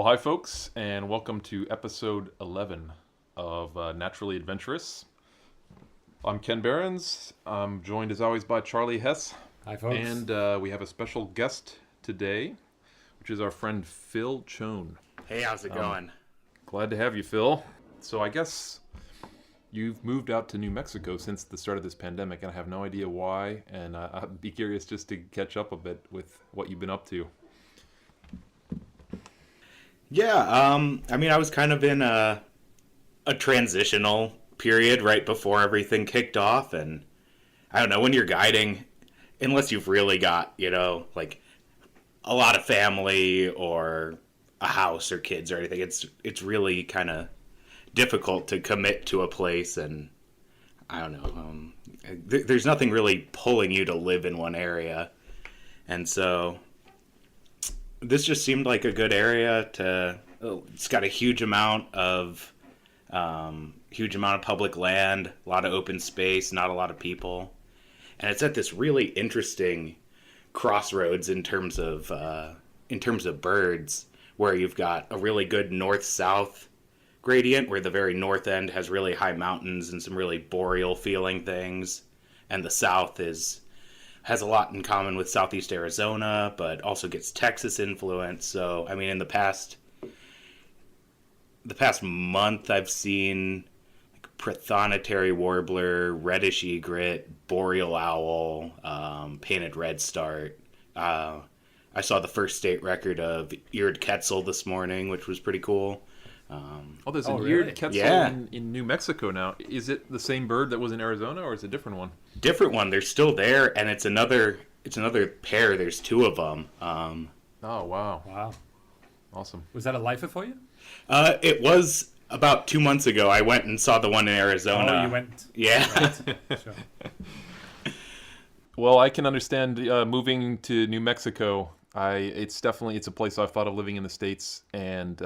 Well, hi, folks, and welcome to episode 11 of Naturally Adventurous. I'm Ken Behrens. I'm joined, as always, by Charlie Hess. Hi, folks. And we have a special guest today, which is our friend Phil Chaon. Hey, how's it going? Glad to have you, Phil. So I guess you've moved out to New Mexico since the start of this pandemic, and I have no idea why, and I'd be curious just to catch up a bit with what you've been up to. Yeah, I was kind of in a transitional period right before everything kicked off, and I don't know, when you're guiding, unless you've really got, like a lot of family or a house or kids or anything, it's really kind of difficult to commit to a place, and I don't know, there's nothing really pulling you to live in one area, and so this just seemed like a good area to. It's got a huge amount of public land, a lot of open space, not a lot of people, and it's at this really interesting crossroads in terms of birds, where you've got a really good north-south gradient, where the very north end has really high mountains and some really boreal feeling things, and the south has a lot in common with southeast Arizona, but also gets Texas influence. So, I mean, in the past month, I've seen like prothonotary warbler, reddish egret, boreal owl, painted redstart. I saw the first state record of eared quetzal this morning, which was pretty cool. There's an really? eared quetzal Yeah. in New Mexico now. Is it the same bird that was in Arizona, or is it a different one? Different one. They're still there, and it's another pair. There's two of them. Oh, wow. Wow. Awesome. Was that a lifer for you? It was about 2 months ago. I went and saw the one in Arizona. Oh, you went. Yeah. Right. Sure. Well, I can understand moving to New Mexico. It's a place I've thought of living in the States, and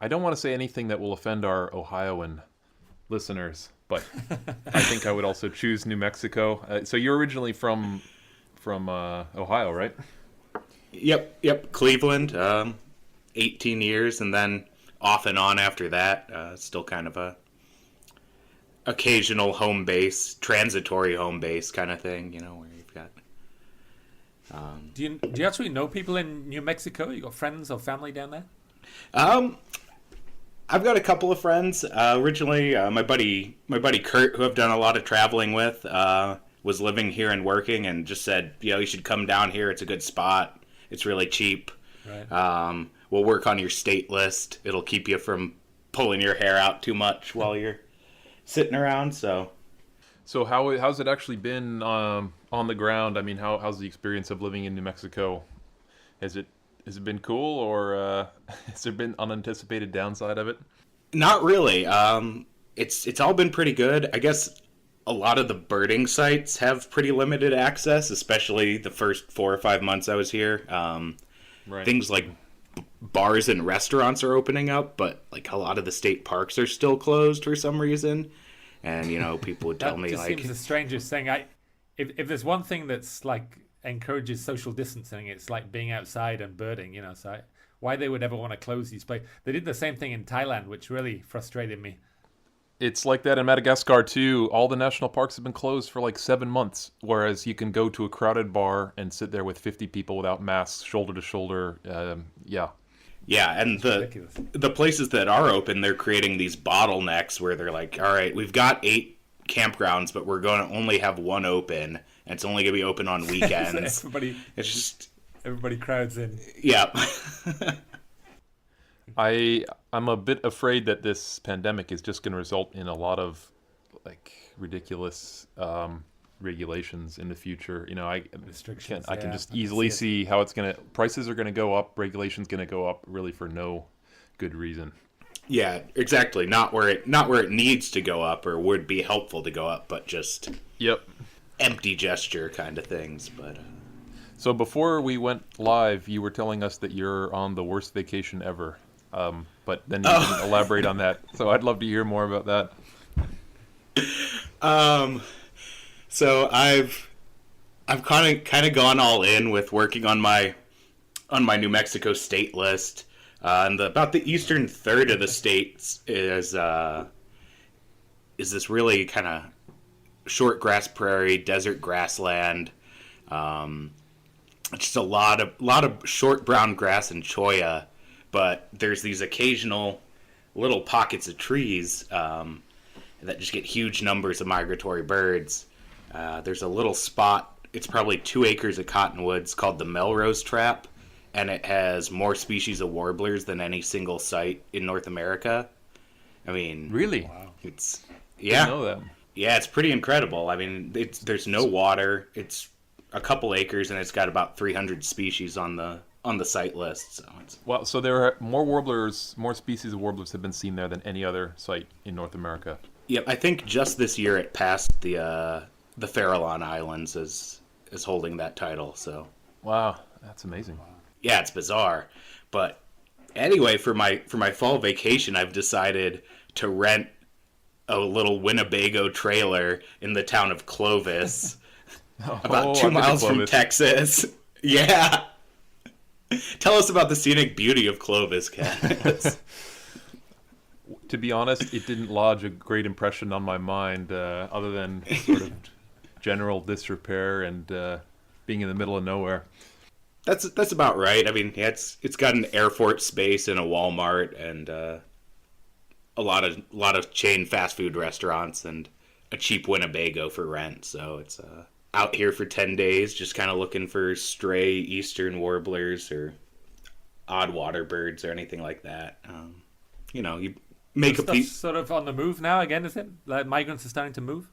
I don't want to say anything that will offend our Ohioan listeners, but I think I would also choose New Mexico. So you're originally from Ohio, right? Yep. Cleveland, 18 years, and then off and on after that. Still kind of a occasional home base, transitory home base kind of thing, where you've got. Do you actually know people in New Mexico? You got friends or family down there? I've got a couple of friends. Originally, my buddy Kurt, who I've done a lot of traveling with, was living here and working, and just said, you should come down here. It's a good spot. It's really cheap. Right. We'll work on your state list. It'll keep you from pulling your hair out too much while you're sitting around. So how's it actually been on the ground? I mean, how's the experience of living in New Mexico? Has it been cool, or has there been unanticipated downside of it? Not really. It's all been pretty good. I guess a lot of the birding sites have pretty limited access, especially the first 4 or 5 months I was here. Right. Things like bars and restaurants are opening up, but like a lot of the state parks are still closed for some reason. And people would tell me just like, seems the strangest thing. If there's one thing that's like encourages social distancing, it's like being outside and birding. So why they would ever want to close these places? They did the same thing in Thailand, which really frustrated me. It's like that in Madagascar too. All the national parks have been closed for like 7 months, whereas you can go to a crowded bar and sit there with 50 people without masks, shoulder to shoulder. Yeah, and the places that are open, they're creating these bottlenecks where they're like, all right, we've got 8 campgrounds, but we're going to only have one open, and it's only going to be open on weekends. Everybody crowds in. Yeah. I'm a bit afraid that this pandemic is just going to result in a lot of like ridiculous regulations in the future. Restrictions. I can just easily see how prices are going to go up, regulations going to go up, really for no good reason. Yeah, exactly. Not where it needs to go up or would be helpful to go up, but just empty gesture kind of things. But so before we went live, you were telling us that you're on the worst vacation ever. But then you didn't elaborate on that. So I'd love to hear more about that. So I've kind of gone all in with working on my New Mexico state list. And about the eastern third of the states is this really kind of short grass prairie, desert grassland. Just a lot of short brown grass and cholla, but there's these occasional little pockets of trees that just get huge numbers of migratory birds. There's a little spot. It's probably 2 acres of cottonwoods called the Melrose Trap, and it has more species of warblers than any single site in North America. I mean, Really? Wow. it's Didn't know that. yeah, it's pretty incredible. I mean, there's no water. It's a couple acres, and it's got about 300 species on the site list. So it's Well, so there are more species of warblers have been seen there than any other site in North America. Yep, I think just this year it passed the Farallon Islands as holding that title. So Wow, that's amazing. yeah, it's bizarre. But anyway, for my fall vacation, I've decided to rent a little Winnebago trailer in the town of Clovis, about 2 I've been to miles from Clovis. Texas. Yeah. Tell us about the scenic beauty of Clovis, Ken. To be honest, it didn't lodge a great impression on my mind, other than sort of general disrepair and being in the middle of nowhere. That's about right. I mean, yeah, it's got an Air Force base and a Walmart and a lot of chain fast food restaurants and a cheap Winnebago for rent. So it's out here for 10 days, just kind of looking for stray eastern warblers or odd water birds or anything like that. You make a Stuff's piece. sort of on the move now again, is it? Like migrants are starting to move?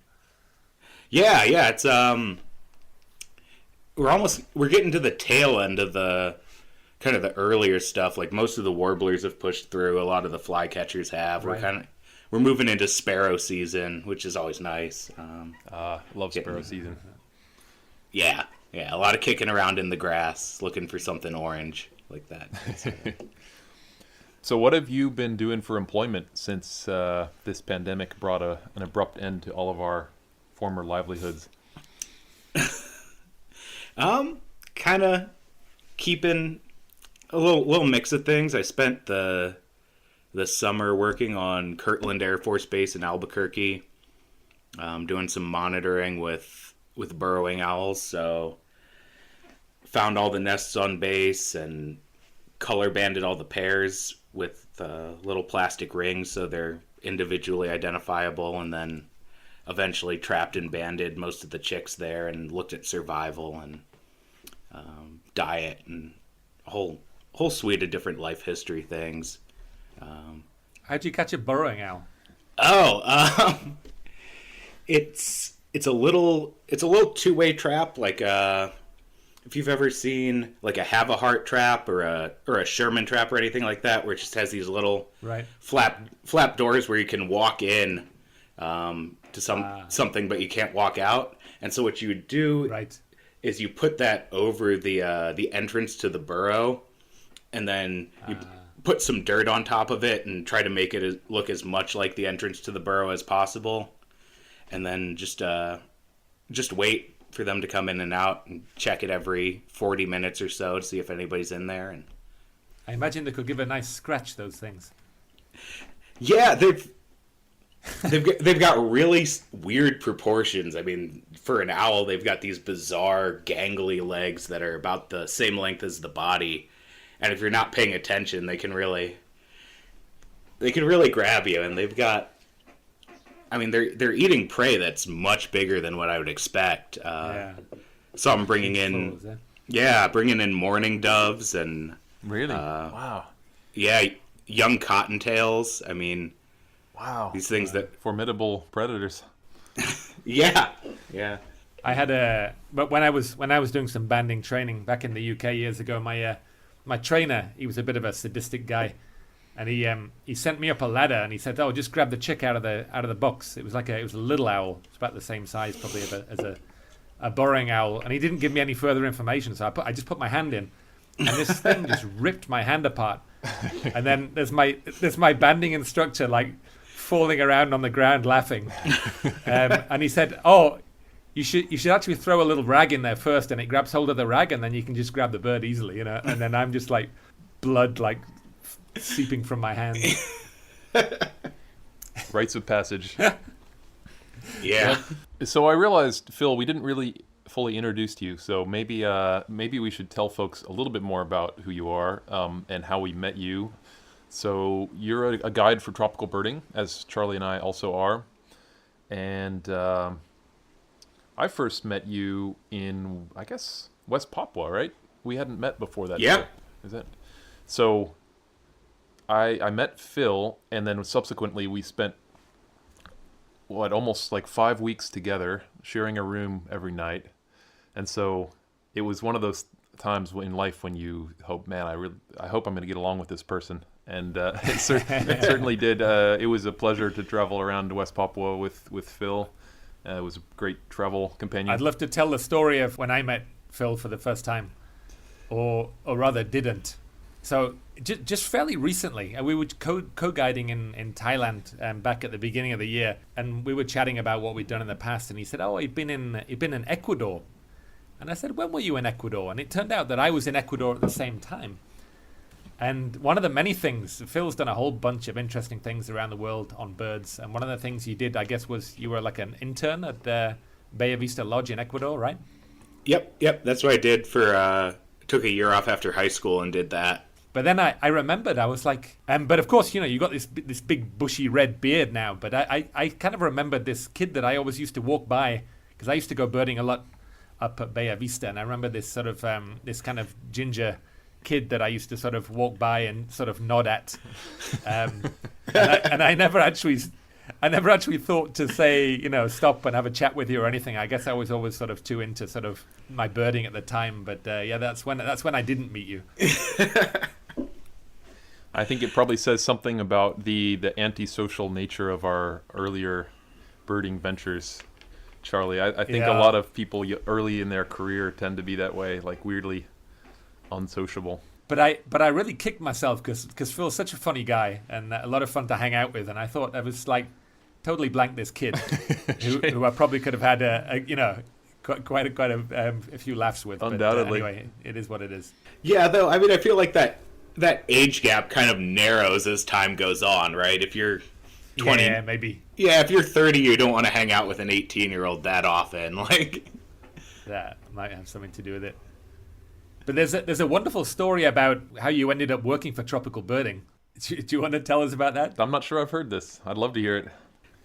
Yeah. It's we're getting to the tail end of the kind of the earlier stuff. Like most of the warblers have pushed through. A lot of the flycatchers have. Right. We're moving into sparrow season, which is always nice. Love sparrow season. Yeah. A lot of kicking around in the grass, looking for something orange like that. So what have you been doing for employment since this pandemic brought an abrupt end to all of our former livelihoods? Kind of keeping a little mix of things. I spent the summer working on Kirtland Air Force Base in Albuquerque, doing some monitoring with burrowing owls. So found all the nests on base and color banded all the pairs with little plastic rings so they're individually identifiable, and then eventually trapped and banded most of the chicks there and looked at survival and diet and a whole suite of different life history things. How'd you catch a burrowing owl? It's a little two-way trap, like if you've ever seen like a have a heart trap or a Sherman trap or anything like that, where it just has these little Right. flap doors where you can walk in to something, but you can't walk out. And so what you would do Right. is you put that over the entrance to the burrow, and then you put some dirt on top of it and try to make it look as much like the entrance to the burrow as possible, and then just wait for them to come in and out and check it every 40 minutes or so to see if anybody's in there. And I imagine they could give a nice scratch, those things. yeah, they've got really weird proportions. I mean, for an owl, they've got these bizarre gangly legs that are about the same length as the body, and if you're not paying attention, they can really grab you. And they've got, I mean, they're eating prey that's much bigger than what I would expect. Yeah. So I'm bringing Full, in, bringing in mourning doves and Really? Wow. young cottontails. I mean, Wow. these things that, Formidable predators. yeah. I had but when I was doing some banding training back in the UK years ago, my trainer, he was a bit of a sadistic guy, and he sent me up a ladder and he said, "Oh, just grab the chick out of the box." It was a little owl. It's about the same size probably as a burrowing owl, and he didn't give me any further information. So I just put my hand in, and this thing just ripped my hand apart. And then there's my banding instructor like falling around on the ground laughing, and he said, "Oh, you should actually throw a little rag in there first, and it grabs hold of the rag, and then you can just grab the bird easily, you know." And then I'm just like blood like seeping from my hands. Rites of passage. Yeah. So I realized, Phil, we didn't really fully introduce you. So maybe we should tell folks a little bit more about who you are and how we met you. So you're a guide for tropical birding, as Charlie and I also are. And I first met you in, I guess, West Papua, right? We hadn't met before that. Yeah. trip. Is that? So I met Phil, and then subsequently we spent, almost like 5 weeks together, sharing a room every night. And so it was one of those times in life when you hope, man, I hope I'm going to get along with this person. And it certainly did. It was a pleasure to travel around to West Papua with Phil. It was a great travel companion. I'd love to tell the story of when I met Phil for the first time, or rather didn't. So just fairly recently, we were co-guiding in Thailand back at the beginning of the year, and we were chatting about what we'd done in the past. And he said, "Oh, you've been in Ecuador," and I said, "When were you in Ecuador?" And it turned out that I was in Ecuador at the same time. And one of the many things, Phil's done a whole bunch of interesting things around the world on birds. And one of the things you did, I guess, was you were like an intern at the Bella Vista Lodge in Ecuador, right? Yep. That's what I did took a year off after high school and did that. But then I remembered, I was like, but of course, you got this big bushy red beard now. But I kind of remembered this kid that I always used to walk by, because I used to go birding a lot up at Bella Vista. And I remember this sort of, this kind of ginger kid that I used to sort of walk by and sort of nod at. And I never actually thought to say, stop and have a chat with you or anything. I guess I was always sort of too into sort of my birding at the time. But that's when I didn't meet you. I think it probably says something about the antisocial nature of our earlier birding ventures, Charlie. I think a lot of people early in their career tend to be that way, like weirdly unsociable. But I really kicked myself because Phil's such a funny guy and a lot of fun to hang out with, and I thought I was like totally blanked this kid who I probably could have had quite a few laughs with. Undoubtedly. But anyway, it is what it is. Yeah, though, I mean, I feel like that age gap kind of narrows as time goes on, right? If you're 20, yeah, maybe. Yeah, if you're 30, you don't want to hang out with an 18-year-old that often. Like, that might have something to do with it. But there's a wonderful story about how you ended up working for tropical birding. Do you want to tell us about that? I'm not sure I've heard this. I'd love to hear it.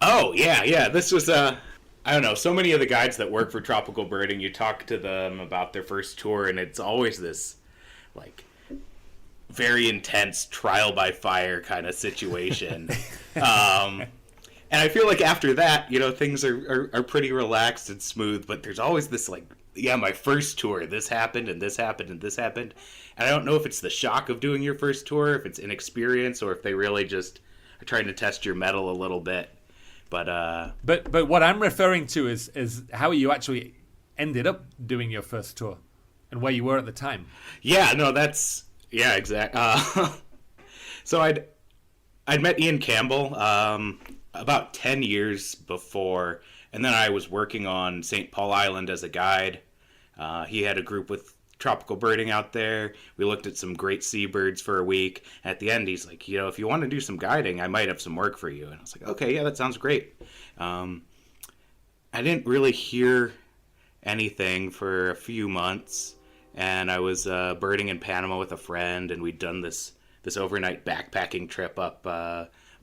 Oh, yeah. This was, I don't know, so many of the guides that work for tropical birding, you talk to them about their first tour, and it's always this, like, very intense trial by fire kind of situation. And I feel like after that, things are pretty relaxed and smooth, but there's always this, like, my first tour, this happened, and this happened, and this happened. And I don't know if it's the shock of doing your first tour, if it's inexperience, or if they really just are trying to test your mettle a little bit. But what I'm referring to is how you actually ended up doing your first tour and where you were at the time. Yeah, no, exactly. So I'd met Ian Campbell about 10 years before, and then I was working on St. Paul Island as a guide. He had a group with tropical birding out there. We looked at some great seabirds for a week. At the end, he's like, if you want to do some guiding, I might have some work for you. And I was like, okay, yeah, that sounds great. I didn't really hear anything for a few months, and I was birding in Panama with a friend, and we'd done this overnight backpacking trip up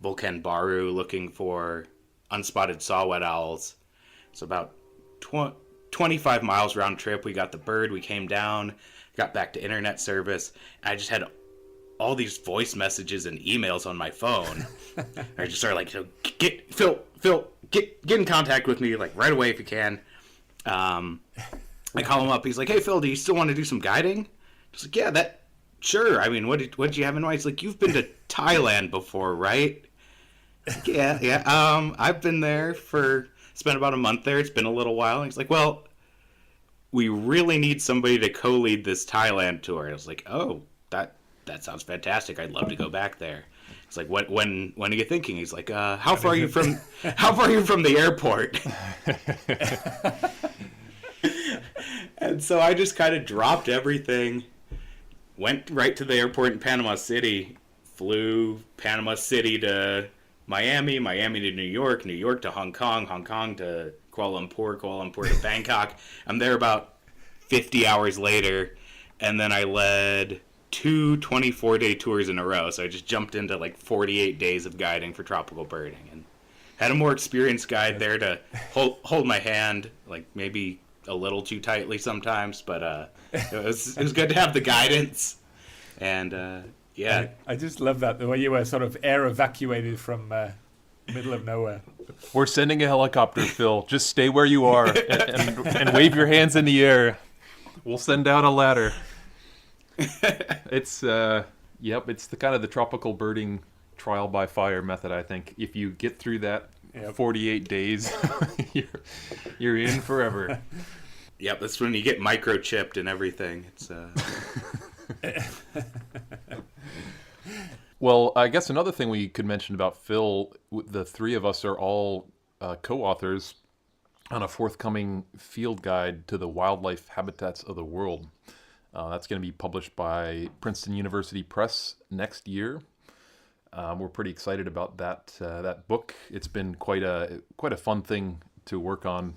Volcan Baru looking for unspotted saw-whet owls. It's about 25 miles round trip. We got the bird, we came down, got back to internet service, and I just had all these voice messages and emails on my phone. I just started like, get Phil, get in contact with me like right away if you can. I call him up. He's like, hey Phil, do you still want to do some guiding? I was like, yeah, sure. I mean, what did you have in mind? He's like, you've been to Thailand before, right? Like, yeah. I've been there spent about a month there. It's been a little while. And he's like, well, we really need somebody to co-lead this Thailand tour. I was like, oh, that sounds fantastic. I'd love to go back there. It's like, when are you thinking? He's like, how far are you from the airport? And so I just kind of dropped everything, went right to the airport in Panama City, flew Panama City to Miami, Miami to New York, New York to Hong Kong, Hong Kong to Kuala Lumpur, Kuala Lumpur to Bangkok. I'm there about 50 hours later, and then I led 2 24-day tours in a row. So I just jumped into like 48 days of guiding for tropical birding, and had a more experienced guide there to hold my hand, like maybe a little too tightly sometimes, but it was good to have the guidance. And yeah, I just love that, the way you were sort of air evacuated from middle of nowhere. We're sending a helicopter, Phil. Just stay where you are and wave your hands in the air. We'll send down a ladder. It's it's the kind of the tropical birding trial by fire method. I think if you get through that 48 days, you're in forever. Yep, that's when you get microchipped and everything. It's Well, I guess another thing we could mention about Phil, the three of us are all co-authors on a forthcoming field guide to the wildlife habitats of the world. That's going to be published by Princeton University Press next year. We're pretty excited about that book. It's been quite a fun thing to work on.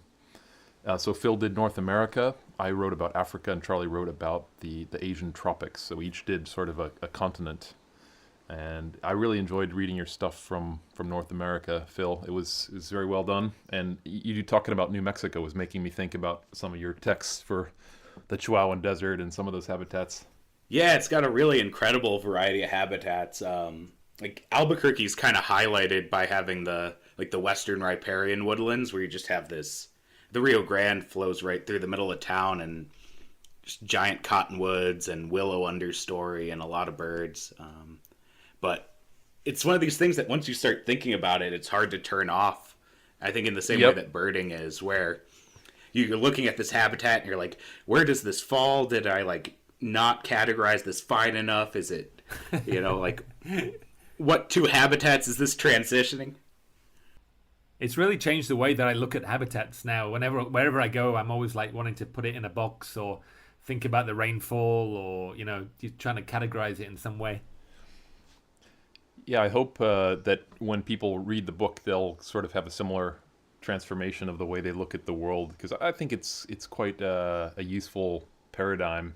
So Phil did North America. I wrote about Africa, and Charlie wrote about the Asian tropics. So we each did sort of a continent. And I really enjoyed reading your stuff from North America, Phil. It was very well done. And you talking about New Mexico was making me think about some of your texts for the Chihuahuan Desert and some of those habitats. Yeah, it's got a really incredible variety of habitats. Like Albuquerque's kind of highlighted by having the western riparian woodlands, where you just have the Rio Grande flows right through the middle of town, and just giant cottonwoods and willow understory and a lot of birds. But it's one of these things that once you start thinking about it, it's hard to turn off. I think in the same way that birding is, where you're looking at this habitat and you're like, where does this fall? Did I like not categorize this fine enough? Is it, like what two habitats is this transitioning? It's really changed the way that I look at habitats now. Wherever I go, I'm always like wanting to put it in a box or think about the rainfall, or you're trying to categorize it in some way. Yeah, I hope that when people read the book, they'll sort of have a similar transformation of the way they look at the world, because I think it's quite a useful paradigm.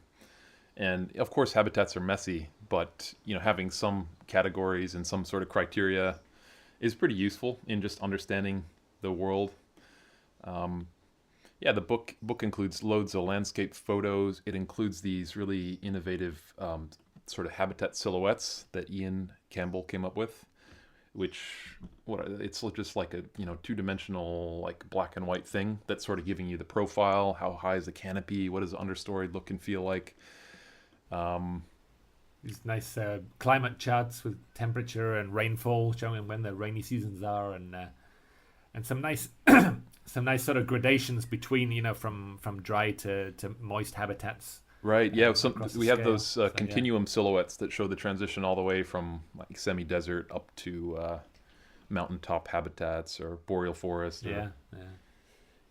And of course, habitats are messy, but having some categories and some sort of criteria is pretty useful in just understanding the world. The book includes loads of landscape photos. It includes these really innovative sort of habitat silhouettes that Ian Campbell came up with, which it's just like a two-dimensional like black and white thing that's sort of giving you the profile, how high is the canopy, what does the understory look and feel like. These nice climate charts with temperature and rainfall showing when the rainy seasons are, and some nice some nice sort of gradations between from dry to moist habitats. Right. Yeah. We have scale. those continuum silhouettes that show the transition all the way from like semi-desert up to mountaintop habitats or boreal forest.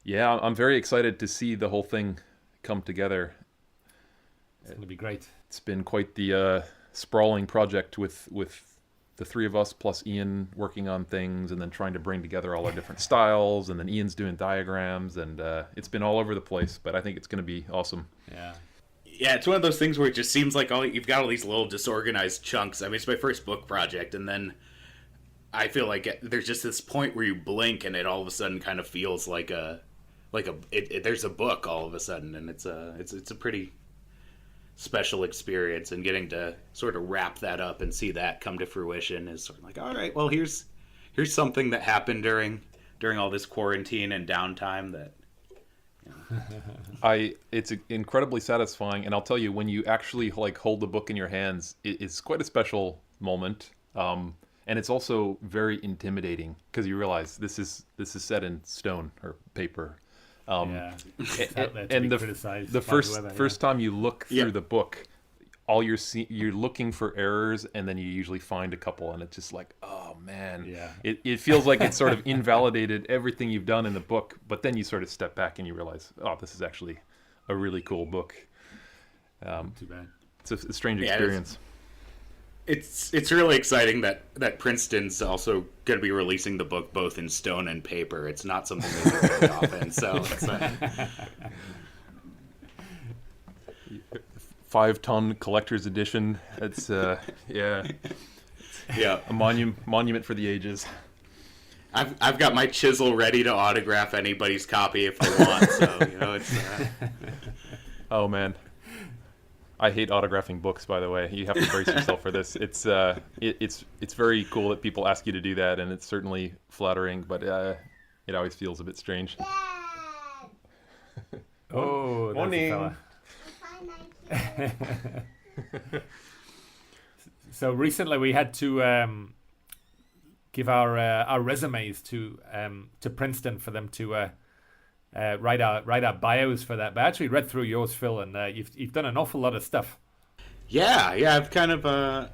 Yeah. I'm very excited to see the whole thing come together. It's going to be great. It's been quite the sprawling project with the three of us plus Ian working on things, and then trying to bring together all our different styles, and then Ian's doing diagrams, and it's been all over the place, but I think it's going to be awesome. Yeah, it's one of those things where it just seems like you've got all these little disorganized chunks. I mean, it's my first book project, and then I feel like there's just this point where you blink and it all of a sudden kind of feels like there's a book all of a sudden, and it's a pretty special experience, and getting to sort of wrap that up and see that come to fruition is sort of like, all right, well, here's something that happened during all this quarantine and downtime that it's incredibly satisfying, and I'll tell you, when you actually like hold the book in your hands, it's quite a special moment, and it's also very intimidating because you realize this is set in stone or paper. And the first time you look through the book, all you're looking for errors, and then you usually find a couple, and it's just like, oh man, it feels like it's sort of invalidated everything you've done in the book, but then you sort of step back and you realize, oh, this is actually a really cool book. Too bad. It's a strange experience. it's really exciting that Princeton's also going to be releasing the book both in stone and paper. It's not something they do very often, so it's 5-ton collector's edition. It's yeah, a monument for the ages. I've got my chisel ready to autograph anybody's copy if they want. So it's. Oh man, I hate autographing books. By the way, you have to brace yourself for this. It's very cool that people ask you to do that, and it's certainly flattering. But it always feels a bit strange. Oh, morning. So recently we had to give our resumes to Princeton for them to write our bios for that. But I actually read through yours, Phil, and you've done an awful lot of stuff. Yeah, I've kind of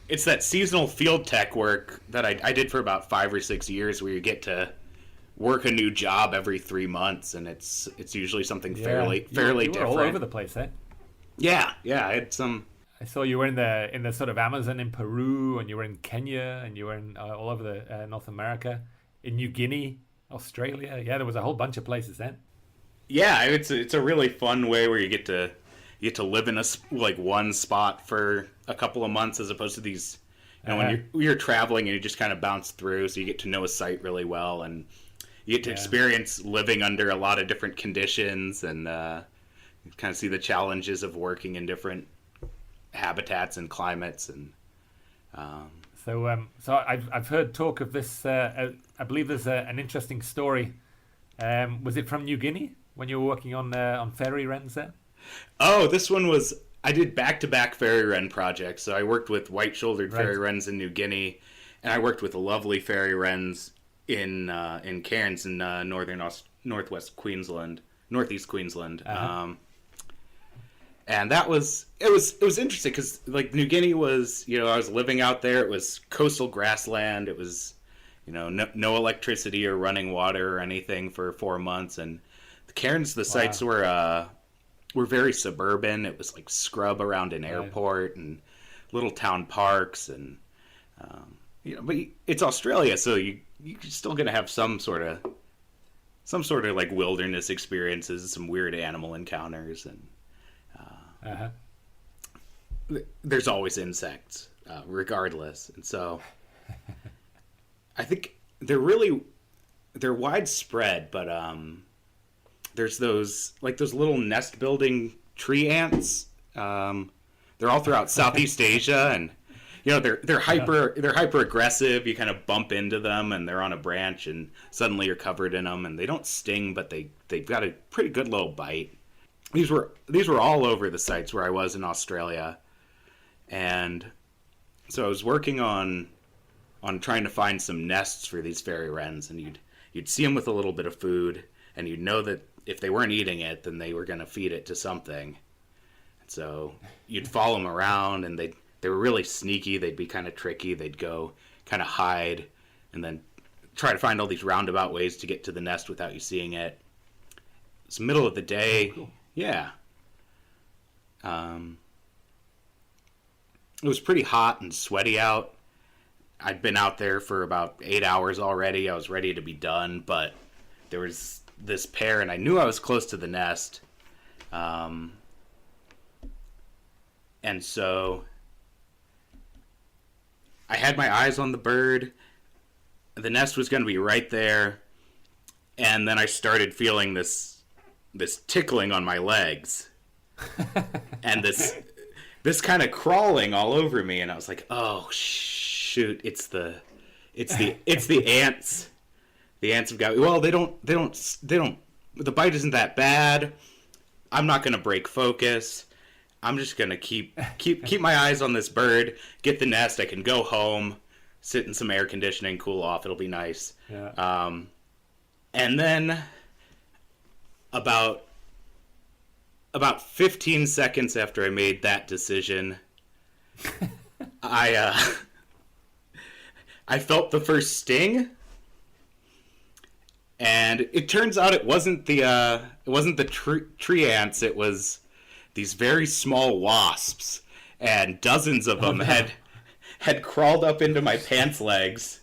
it's that seasonal field tech work that I did for about 5 or 6 years, where you get to work a new job every 3 months, and it's usually something fairly you were different. all over the place, eh? Yeah, it's I saw you were in the sort of Amazon in Peru, and you were in Kenya, and you were in all over the North America, in New Guinea, Australia. Yeah, there was a whole bunch of places then. Yeah, it's a really fun way where you get to live in one spot for a couple of months, as opposed to these, when you're traveling and you just kind of bounce through, so you get to know a site really well, and you get to experience living under a lot of different conditions, and you kind of see the challenges of working in different habitats and climates. And so I've heard talk of this. I believe there's an interesting story. Was it from New Guinea when you were working on fairy wrens there? Oh, this one was, I did back-to-back fairy wren projects. So I worked with white-shouldered fairy wrens in New Guinea, and I worked with lovely fairy wrens in cairns in northeast Queensland. And that was it was interesting because New Guinea was, I was living out there. It was coastal grassland. It was no electricity or running water or anything for 4 months, and the cairns, the sites were very suburban. It was like scrub around an airport and little town parks, and but it's Australia, so you're still gonna have some sort of wilderness experiences, some weird animal encounters, and there's always insects, regardless. And so I think they're widespread, but there's those little nest building tree ants. They're all throughout Southeast Asia, and they're hyper aggressive. You kind of bump into them, and they're on a branch, and suddenly you're covered in them. And they don't sting, but they've got a pretty good little bite. These were all over the sites where I was in Australia, and so I was working on trying to find some nests for these fairy wrens, and you'd see them with a little bit of food, and you'd know that if they weren't eating it, then they were going to feed it to something. And so you'd follow them around, and they were really sneaky. They'd be kind of tricky. They'd go kind of hide, and then try to find all these roundabout ways to get to the nest without you seeing it. It's the middle of the day. Oh, cool. Yeah. It was pretty hot and sweaty out. I'd been out there for about 8 hours already. I was ready to be done, but there was this pair, and I knew I was close to the nest. And so I had my eyes on the bird. The nest was going to be right there. And then I started feeling this tickling on my legs and this kind of crawling all over me, and I was like, oh shoot, it's the ants. The ants have got me. Well, they don't the bite isn't that bad. I'm not going to break focus. I'm just going to keep my eyes on this bird, get the nest. I can go home, sit in some air conditioning, cool off. It'll be nice. Yeah. And then about 15 seconds after I made that decision, I felt the first sting, and it turns out it wasn't the tree ants. It was these very small wasps, and dozens of them had crawled up into my pants legs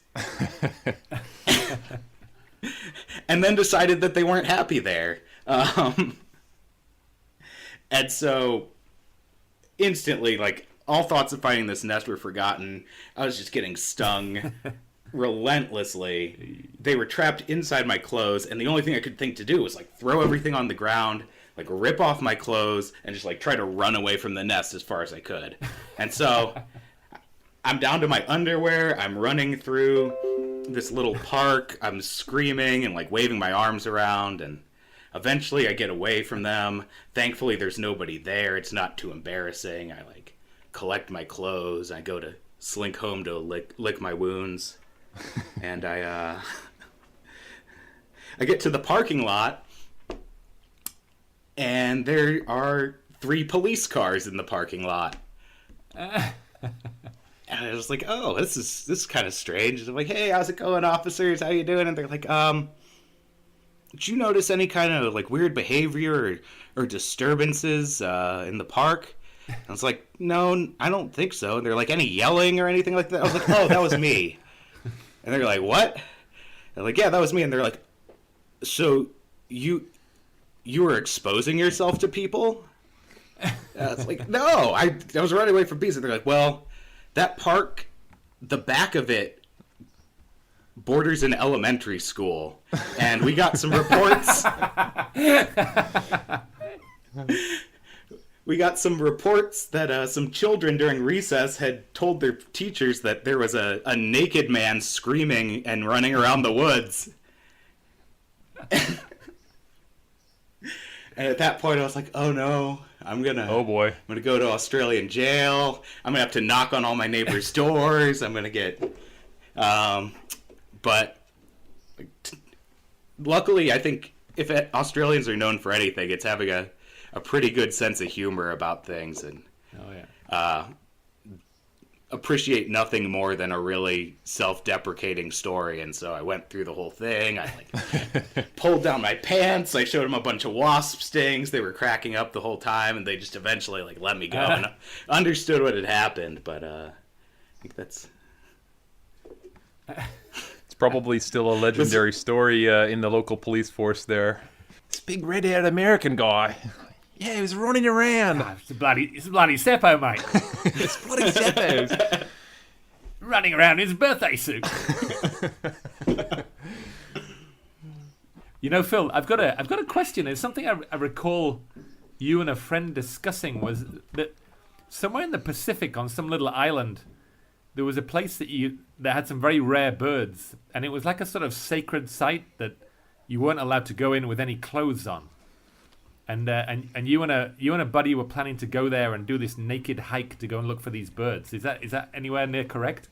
and then decided that they weren't happy there. And so instantly, like, all thoughts of finding this nest were forgotten. I was just getting stung relentlessly. They were trapped inside my clothes, and the only thing I could think to do was, like, throw everything on the ground, like, rip off my clothes, and just, like, try to run away from the nest as far as I could. And so I'm down to my underwear. I'm running through this little park. I'm screaming and, like, waving my arms around, and eventually I get away from them. Thankfully, there's nobody there. It's not too embarrassing. I, like, collect my clothes. I go to slink home to lick my wounds. And I get to the parking lot, and there are 3 police cars in the parking lot. And I was like, oh, this is kind of strange. I'm like, hey, how's it going, officers? How you doing? And they're like, did you notice any kind of, like, weird behavior or disturbances in the park? I was like, no, I don't think so. And they're like, any yelling or anything like that? I was like, oh, that was me. And they're like, what? I'm like, yeah, that was me. And they're like, so you were exposing yourself to people? I was like, no, I was running away from bees. And they're like, well, that park, the back of it borders an elementary school. And we got some reports. We got some reports that some children during recess had told their teachers that there was a naked man screaming and running around the woods. And at that point, I was like, oh no, Oh boy. I'm gonna go to Australian jail. I'm gonna have to knock on all my neighbors' doors. I'm gonna get, but luckily, I think if Australians are known for anything, it's having a pretty good sense of humor about things, and appreciate nothing more than a really self-deprecating story. And so I went through the whole thing. I like pulled down my pants. I showed them a bunch of wasp stings. They were cracking up the whole time, and they just eventually like let me go and understood what had happened. But I think that's It's probably still a legendary story in the local police force there. This big red-haired American guy. Yeah, he was running around. It's a bloody Seppo, mate. It's bloody Zeppos. Running around in his birthday suit. You know, Phil, I've got a question. It's something I recall you and a friend discussing, was that somewhere in the Pacific on some little island there was a place that had some very rare birds, and it was like a sort of sacred site that you weren't allowed to go in with any clothes on. And you and a buddy were planning to go there and do this naked hike to go and look for these birds. Is that anywhere near correct?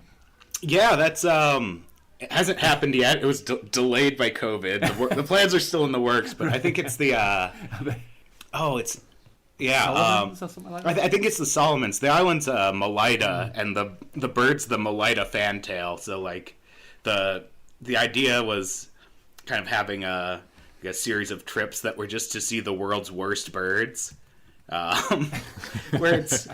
Yeah, that's it hasn't happened yet. It was delayed by COVID. The plans are still in the works, but I think it's the Solomons or something like that? I think it's the Solomons. The island's Malaita, and the bird's the Malaita fantail. So like the idea was kind of having a series of trips that were just to see the world's worst birds, where it's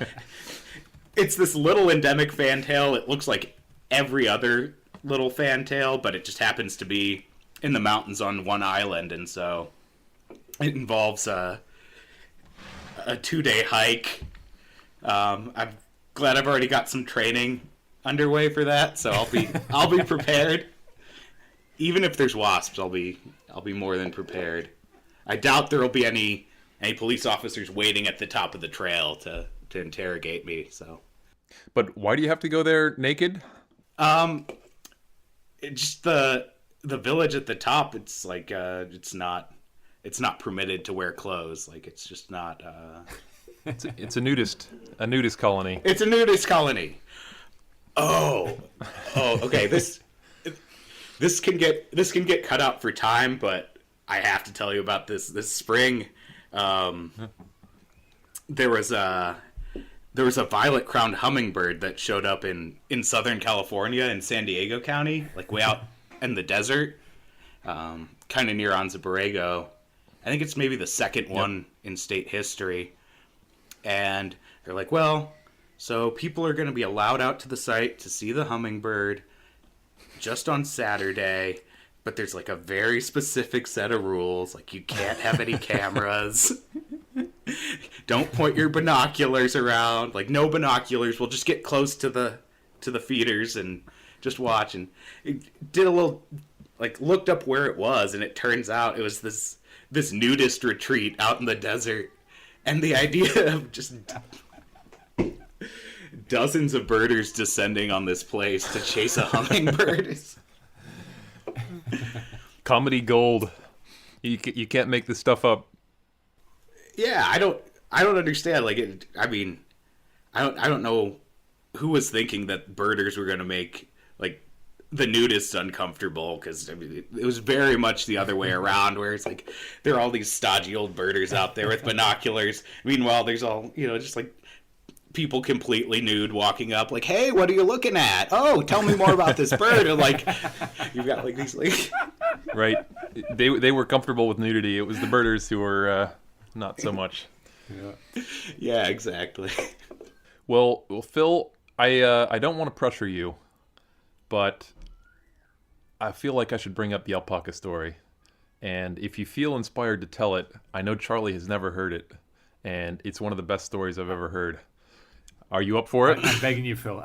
this little endemic fantail. It looks like every other little fantail, but it just happens to be in the mountains on one island, and so it involves a 2-day hike. I'm glad I've already got some training underway for that, so I'll be prepared. Even if there's wasps, I'll be more than prepared. I doubt there will be any police officers waiting at the top of the trail to interrogate me. So, but why do you have to go there naked? Just the village at the top. It's like it's not permitted to wear clothes. Like it's just not. It's a nudist colony. It's a nudist colony. Oh, okay. This can get cut out for time, but I have to tell you about this spring. There was a violet-crowned hummingbird that showed up in Southern California in San Diego County, like way out in the desert, kind of near Anza Borrego. I think it's maybe the second one in state history. And they're like, well, So people are going to be allowed out to the site to see the hummingbird just on Saturday, but there's like a very specific set of rules. Like, you can't have any cameras. Don't point your binoculars around. Like, no binoculars. We'll just get close to the feeders and just watch. And it did a little, like, looked up where it was, and it turns out it was this nudist retreat out in the desert. And the idea of just dozens of birders descending on this place to chase a hummingbird is... Comedy gold. You can't make this stuff up. Yeah, I don't understand. Like, I don't know who was thinking that birders were going to make, like, the nudists uncomfortable, because I mean, it was very much the other way around, where it's like there are all these stodgy old birders out there with binoculars. Meanwhile, there's all, just like people completely nude walking up, like, "Hey, what are you looking at? Oh, tell me more about this bird." And like, you've got like these like, right? They were comfortable with nudity. It was the birders who were not so much. Yeah, exactly. Well, Phil, I don't want to pressure you, but I feel like I should bring up the alpaca story. And if you feel inspired to tell it, I know Charlie has never heard it, and it's one of the best stories I've ever heard. Are you up for it? I'm begging you, Phil.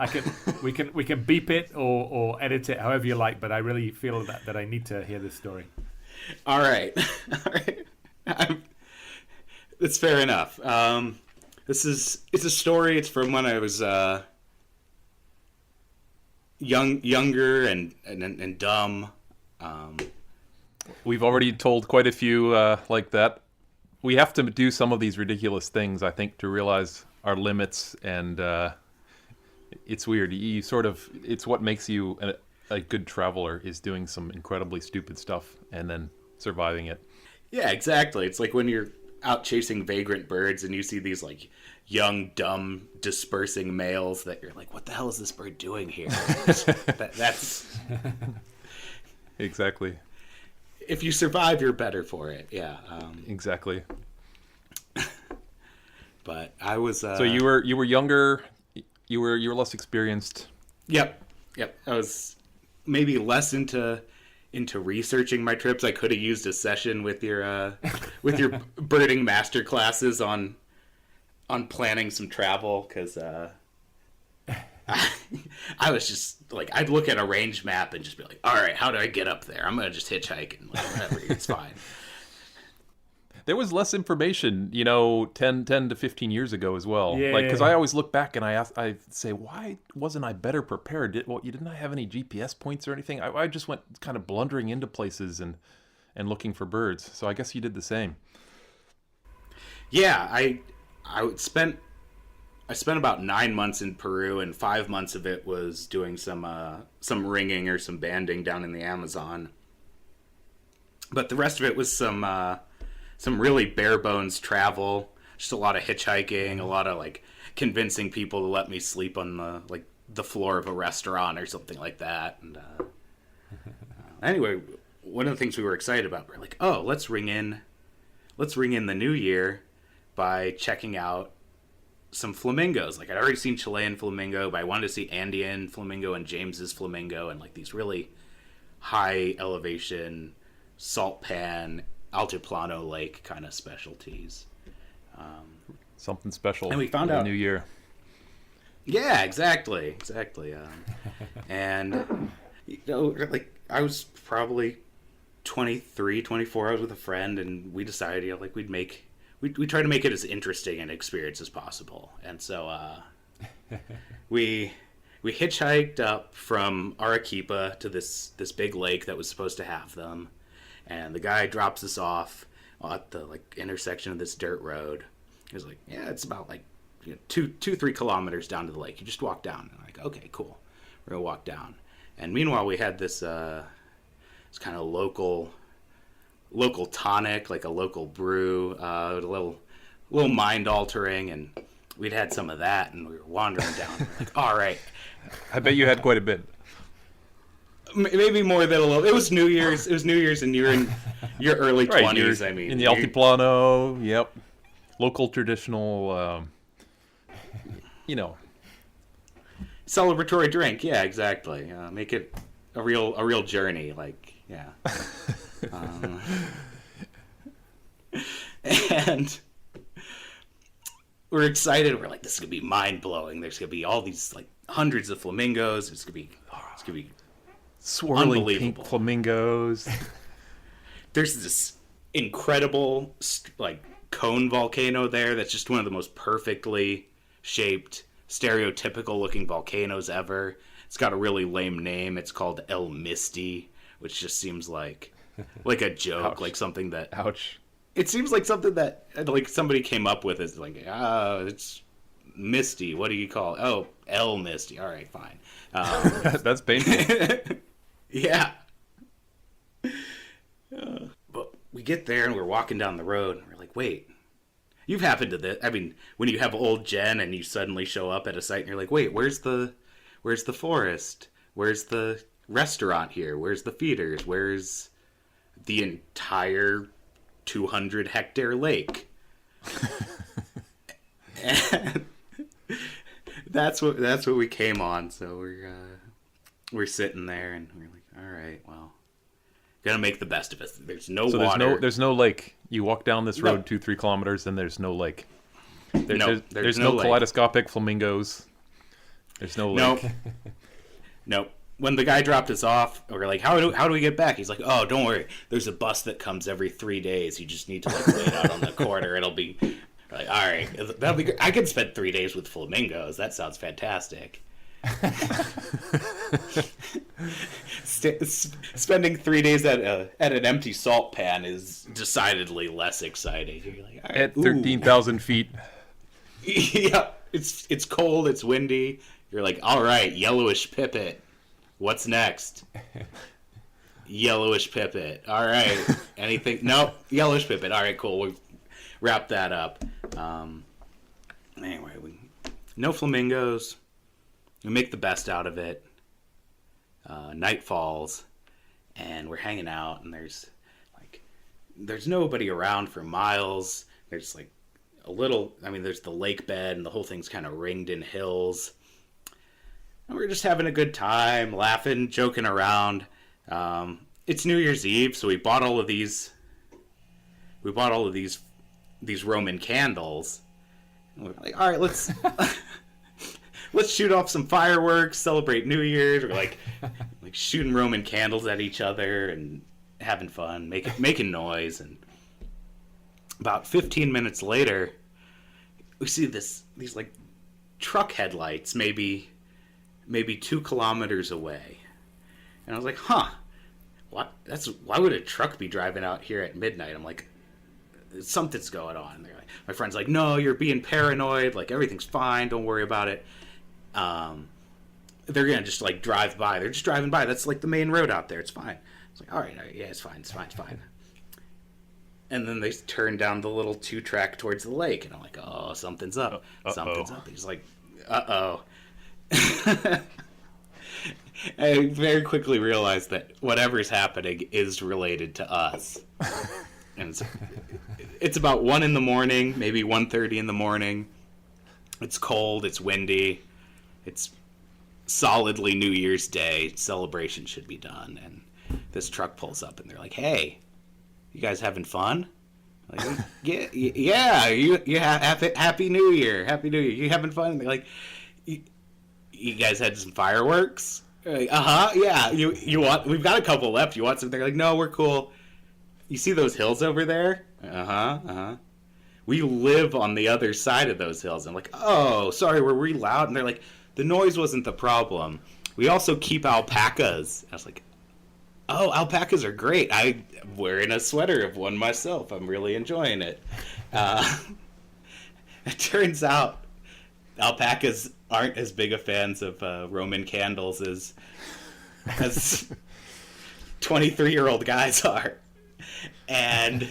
We can beep it or edit it however you like, but I really feel that I need to hear this story. All right. All right. That's fair enough. It's a story. It's from when I was younger and dumb. We've already told quite a few like that. We have to do some of these ridiculous things, I think, to realize our limits, and it's weird. It's what makes you a good traveler, is doing some incredibly stupid stuff and then surviving it. Yeah, exactly. It's like when you're out chasing vagrant birds and you see these like young, dumb, dispersing males that you're like, what the hell is this bird doing here? That's exactly. If you survive, you're better for it. Yeah. Exactly. But I was. So you were younger. You were less experienced. Yep. I was maybe less into researching my trips. I could have used a session with your birding master classes on planning some travel, because I was just like, I'd look at a range map and just be like, all right, how do I get up there? I'm gonna just hitchhike and like, whatever, it's fine. There was less information, 10 to 15 years ago as well. Yeah. Like, because I always look back and I say, why wasn't I better prepared? Didn't I have any GPS points or anything? I just went kind of blundering into places and looking for birds. So I guess you did the same. Yeah, I spent about 9 months in Peru, and 5 months of it was doing some ringing or some banding down in the Amazon. But the rest of it was some really bare bones travel, just a lot of hitchhiking, a lot of like convincing people to let me sleep on the floor of a restaurant or something like that. And anyway, one of the things we were excited about, we're like, oh, let's ring in the new year by checking out some flamingos. Like, I'd already seen Chilean flamingo, but I wanted to see Andean flamingo and James's flamingo, and like these really high elevation salt pan altiplano lake kind of specialties. Something special. And we found for the out new year. Yeah, exactly. And like, I was probably 23, 24. I was with a friend, and we decided, like, we try to make it as interesting an experience as possible. And so we hitchhiked up from Arequipa to this big lake that was supposed to have them. And the guy drops us off at the like intersection of this dirt road. He was like, yeah, it's about like 3 kilometers down to the lake. You just walk down. And I'm like, okay, cool. We're going to walk down. And meanwhile, we had this kind of local tonic, like a local brew, a little mind altering, and we'd had some of that, and we were wandering down. We're like, all right. I bet you had quite a bit. Maybe more than a little. It was New Year's, and you're in your early 20s. I mean, in the Altiplano, yep. Local traditional, celebratory drink. Yeah, exactly. Make it a real journey. Like, yeah. And we're excited. We're like, this is gonna be mind blowing. There's gonna be all these like hundreds of flamingos. It's gonna be swirling pink flamingos. There's this incredible like cone volcano there. That's just one of the most perfectly shaped, stereotypical looking volcanoes ever. It's got a really lame name. It's called El Misty, which just seems like a joke, Ouch. like something that. Ouch. It seems like something that like somebody came up with. Is like, it's Misty. What do you call it? Oh, El Misty. All right, fine. That's painful. Yeah. But we get there and we're walking down the road and we're like, wait, you've happened to this. I mean, when you have old Jen and you suddenly show up at a site and you're like, wait, where's the forest? Where's the restaurant here? Where's the feeders? Where's the entire 200-hectare lake? And that's what we came on. So we're sitting there and we're like, all right, well, gonna make the best of it. There's no water. There's no lake. You walk down this road 2-3 kilometers and there's no lake. There's no kaleidoscopic flamingos. There's no lake. Nope. When the guy dropped us off, we're like, how do we get back? He's like, oh, don't worry. There's a bus that comes every 3 days. You just need to like wait out on the corner. It'll be like, all right, that'll be great. I could spend 3 days with flamingos. That sounds fantastic. Spending 3 days at an empty salt pan is decidedly less exciting. You're like, all right, At 13,000 feet. Yeah, it's cold, it's windy. You're like, all right, yellowish pipit. What's next? Yellowish pipit. All right. Anything? Nope. Yellowish pipit. All right, cool. We've wrapped that up. Anyway, no flamingos. We make the best out of it. Night falls, and we're hanging out, and there's nobody around for miles. There's like there's the lake bed, and the whole thing's kind of ringed in hills. And we're just having a good time, laughing, joking around. It's New Year's Eve, so we bought all of these Roman candles. And we're like, all right, let's shoot off some fireworks, celebrate New Year's. We're like shooting Roman candles at each other and having fun, making noise. And about 15 minutes later, we see these like truck headlights, maybe 2 kilometers away. And I was like, huh, what? Why would a truck be driving out here at midnight? I'm like, something's going on. And my friend's like, no, you're being paranoid. Like, everything's fine. Don't worry about it. They're going to just like drive by. They're just driving by. That's like the main road out there. It's fine. It's like, all right, yeah, it's fine. And then they turn down the little 2-track towards the lake. And I'm like, oh, something's up. Something's up. He's like, uh-oh. I very quickly realized that whatever's happening is related to us. And it's about 1 a.m, maybe 1:30 a.m. It's cold, it's windy, it's solidly New Year's Day. Celebration should be done. And this truck pulls up and they're like, hey, you guys having fun? Like, yeah, you happy New Year. Happy New Year. You having fun? And they're like, you guys had some fireworks? Like, yeah. You want? We've got a couple left. You want some? They're like, no, we're cool. You see those hills over there? We live on the other side of those hills. I'm like, oh, sorry, were we loud? And they're like, the noise wasn't the problem. We also keep alpacas. I was like, oh, alpacas are great. I'm wearing a sweater of one myself. I'm really enjoying it. It turns out alpacas aren't as big a fans of Roman candles as 23-year-old guys are. And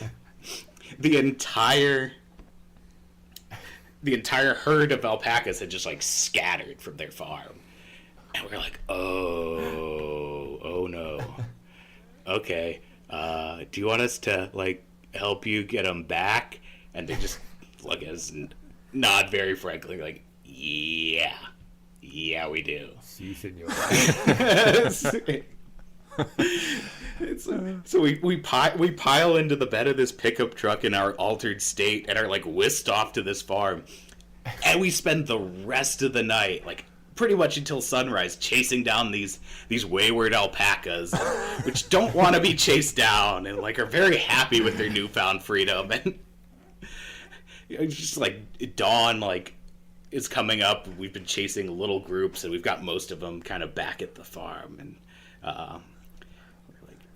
the entire herd of alpacas had just like scattered from their farm. And we're like, oh no. Okay. Do you want us to like help you get them back? And they just look at us and nod very frankly, like, yeah, Yeah, we do. Si, senor. So we pile into the bed of this pickup truck in our altered state and are like whisked off to this farm, and we spend the rest of the night, like pretty much until sunrise, chasing down these wayward alpacas, which don't want to be chased down and like are very happy with their newfound freedom. And it's just like dawn, like is coming up. We've been chasing little groups, and we've got most of them kind of back at the farm, and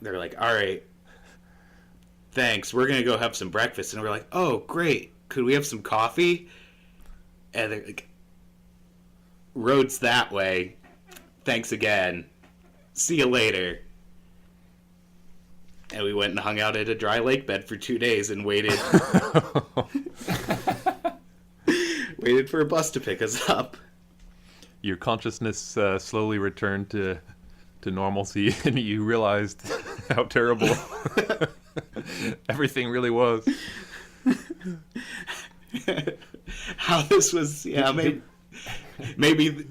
they're like, all right, thanks, we're gonna go have some breakfast. And we're like, oh great, could we have some coffee? And they're like, road's that way, thanks again, see you later. And we went and hung out at a dry lake bed for 2 days and waited for a bus to pick us up. Your consciousness slowly returned to normalcy, and you realized how terrible everything really was. How this was, yeah, maybe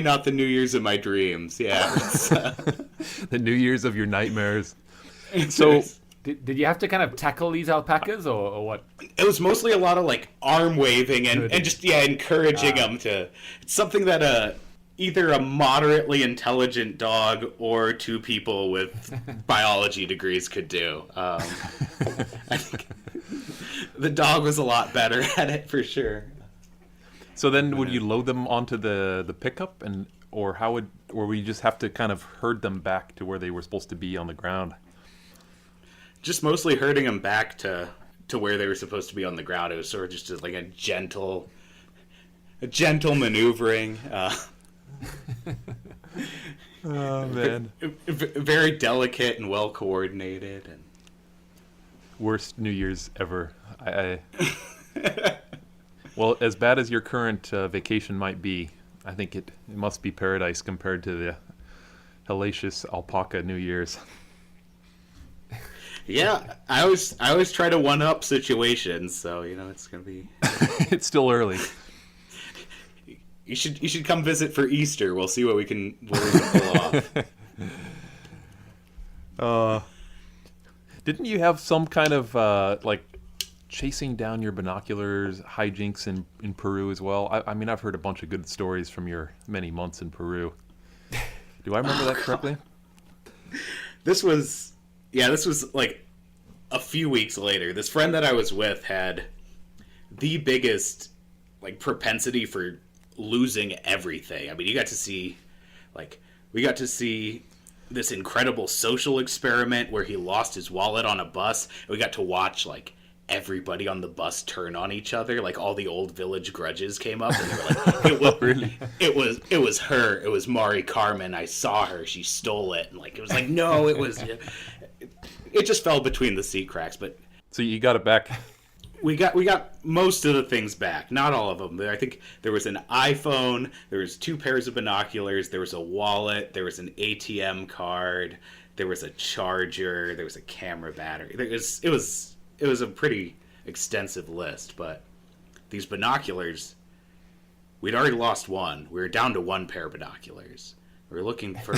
not the New Year's of my dreams, yeah. The New Year's of your nightmares. So, did you have to kind of tackle these alpacas, or what? It was mostly a lot of like arm waving and just encouraging them to. It's something that either a moderately intelligent dog or two people with biology degrees could do. I think the dog was a lot better at it for sure. So then, would you load them onto the pickup, or would you just have to kind of herd them back to where they were supposed to be on the ground? Just mostly herding them back to where they were supposed to be on the ground. It was sort of just like a gentle maneuvering. Oh man, very delicate and well coordinated. And worst New Year's ever. Well, as bad as your current vacation might be, I think it must be paradise compared to the hellacious alpaca New Year's. Yeah, I always try to one up situations, so it's gonna be. It's still early. You should come visit for Easter. We'll see what we can pull off. Didn't you have some kind of like chasing down your binoculars hijinks in Peru as well? I mean, I've heard a bunch of good stories from your many months in Peru. Do I remember that correctly? This was like a few weeks later. This friend that I was with had the biggest like propensity for losing everything. I mean, we got to see this incredible social experiment where he lost his wallet on a bus. We got to watch like everybody on the bus turn on each other. Like all the old village grudges came up, and they were like, Really? It was her. It was Mari Carmen. I saw her. She stole it. And like it was like, no, it was. It just fell between the seat cracks. But so you got it back. We got most of the things back. Not all of them. I think there was an iPhone. There was 2 pairs of binoculars. There was a wallet. There was an ATM card. There was a charger. There was a camera battery. It was a pretty extensive list. But these binoculars, we'd already lost one. We were down to 1 pair of binoculars. We were looking for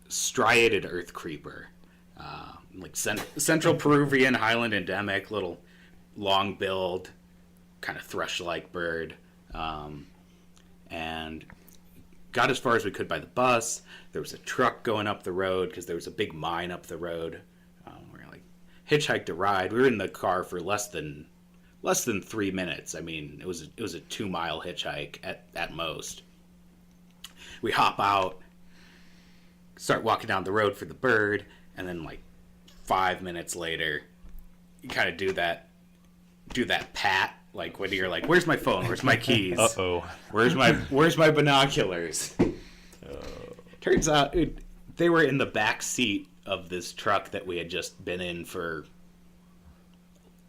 striated earth creeper, like central Peruvian highland endemic, little long-billed, kind of thrush-like bird, and got as far as we could by the bus. There was a truck going up the road because there was a big mine up the road. We were like hitchhiked a ride. We were in the car for less than 3 minutes. I mean, it was a 2-mile hitchhike at most. We hop out, start walking down the road for the bird, and then like 5 minutes later, you kind of do that pat, like when you're like, where's my phone, where's my keys, where's my binoculars. Turns out they were in the back seat of this truck that we had just been in for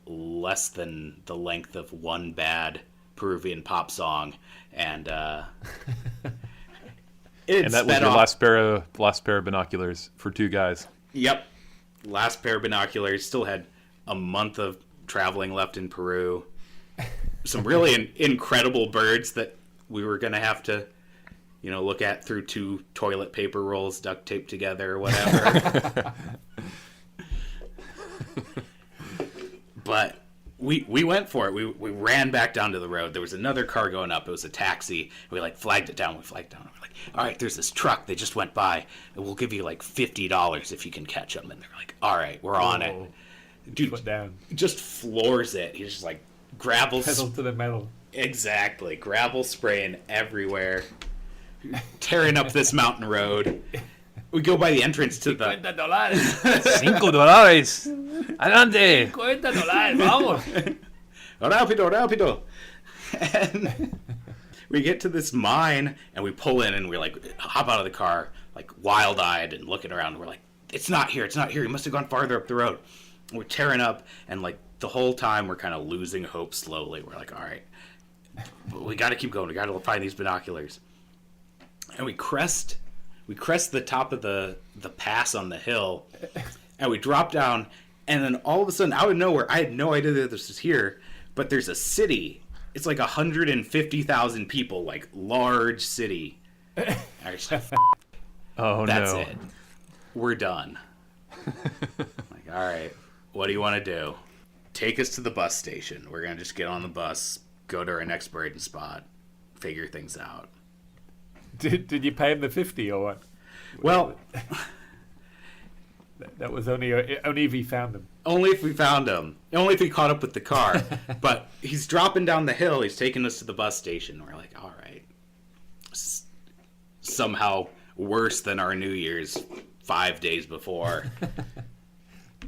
less than the length of one bad Peruvian pop song, and that was your last pair of binoculars for 2 guys. Yep, last pair of binoculars. Still had a month of traveling left in Peru. Some really incredible birds that we were going to have to, look at through 2 toilet paper rolls duct taped together or whatever. But we went for it. We ran back down to the road. There was another car going up. It was a taxi. We flagged it down. We're like, all right, there's this truck. They just went by. And we'll give you like $50 if you can catch them. And they're like, all right, we're on it. Dude, Foot down. just floors it. He's just like gravel. Pedal to the metal. Exactly. Gravel spraying everywhere. Tearing up this mountain road. We go by the entrance to the... $50. $5. Adelante. $50. Vamos. Rápido, rápido. And we get to this mine, and we pull in, and we hop out of the car, wild-eyed and looking around. We're like, it's not here. He must have gone farther up the road. And we're tearing up, and the whole time we're kind of losing hope slowly. We're like, all right, we got to keep going. We got to find these binoculars. And we crest the top of the pass on the hill, and we drop down, and then all of a sudden, out of nowhere, I had no idea that this was here, but there's a city. It's 150,000 people, large city. Oh, that's no. it. We're done. All right, what do you want to do? Take us to the bus station. We're going to just get on the bus, go to our next birding spot, figure things out. Did you pay him the 50 or what? Well, that was only if he found them. only if we found him. Only if we caught up with the car. But he's dropping down the hill. He's taking us to the bus station. We're like, all right. Somehow worse than our New Year's 5 days before.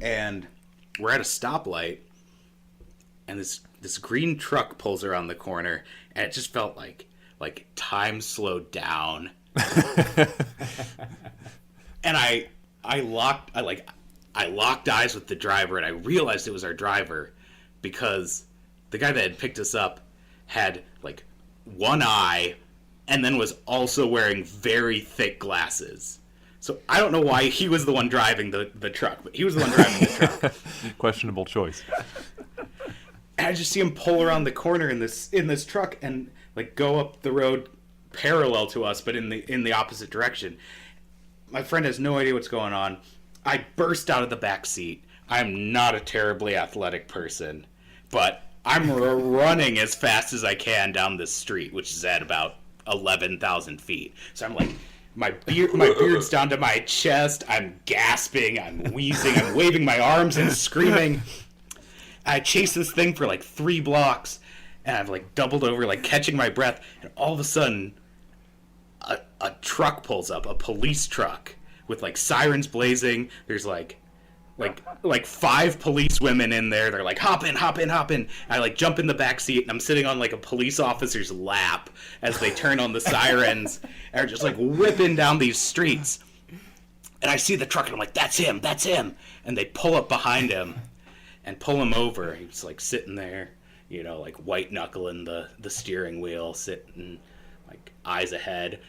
And we're at a stoplight. And this green truck pulls around the corner. And it just felt like time slowed down. And I locked eyes with the driver, and I realized it was our driver because the guy that had picked us up had one eye and then was also wearing very thick glasses. So I don't know why he was the one driving the truck, but he was the one driving the truck. Questionable choice. And I just see him pull around the corner in this truck and go up the road parallel to us, but in the opposite direction. My friend has no idea what's going on. I burst out of the back seat. I'm not a terribly athletic person, but I'm running as fast as I can down this street, which is at about 11,000 feet. So I'm my beard's down to my chest. I'm gasping. I'm wheezing. I'm waving my arms and screaming. I chase this thing for 3 blocks, and I've doubled over, catching my breath, and all of a sudden, a truck pulls up, a police truck with sirens blazing. There's 5 police women in there. They're hop in. I jump in the back seat, and I'm sitting on a police officer's lap as they turn on the sirens and are just whipping down these streets. And I see the truck, and I'm like, that's him. And they pull up behind him and pull him over. He's sitting there, white knuckling the steering wheel, sitting eyes ahead.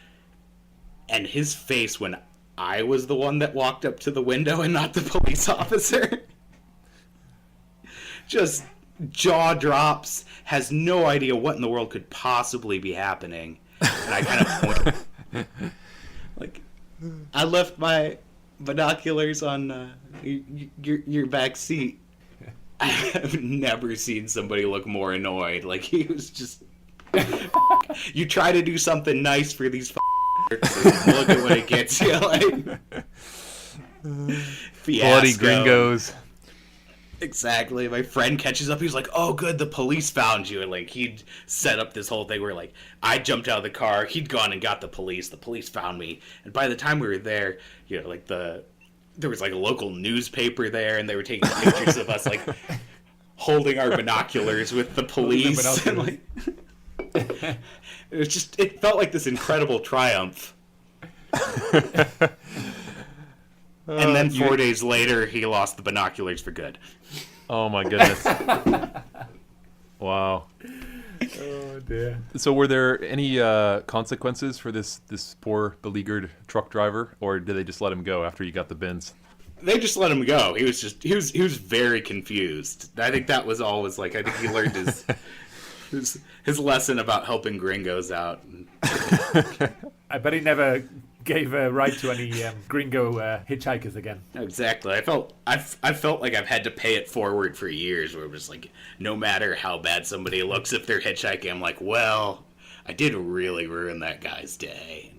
And his face when I was the one that walked up to the window and not the police officer. Just jaw drops, has no idea what in the world could possibly be happening. And I kind of point. I left my binoculars on your back seat. I have never seen somebody look more annoyed. He was just... You try to do something nice for these look at what it gets you, Bloody gringos. Exactly. My friend catches up. He's like, "Oh, good, the police found you." And he'd set up this whole thing where I jumped out of the car. He'd gone and got the police. The police found me. And by the time we were there, there was a local newspaper there, and they were taking pictures of us holding our binoculars with the police. It felt like this incredible triumph. And then 4 days later, he lost the binoculars for good. Oh my goodness. Wow. Oh dear. So were there any consequences for this poor beleaguered truck driver, or did they just let him go after you got the bins? They just let him go. He was very confused. I think that was all. I think he learned his his lesson about helping gringos out. I bet he never gave a ride to any gringo hitchhikers again. Exactly. I felt like I've had to pay it forward for years, where it was like, no matter how bad somebody looks, if they're hitchhiking, I'm like, well, I did really ruin that guy's day.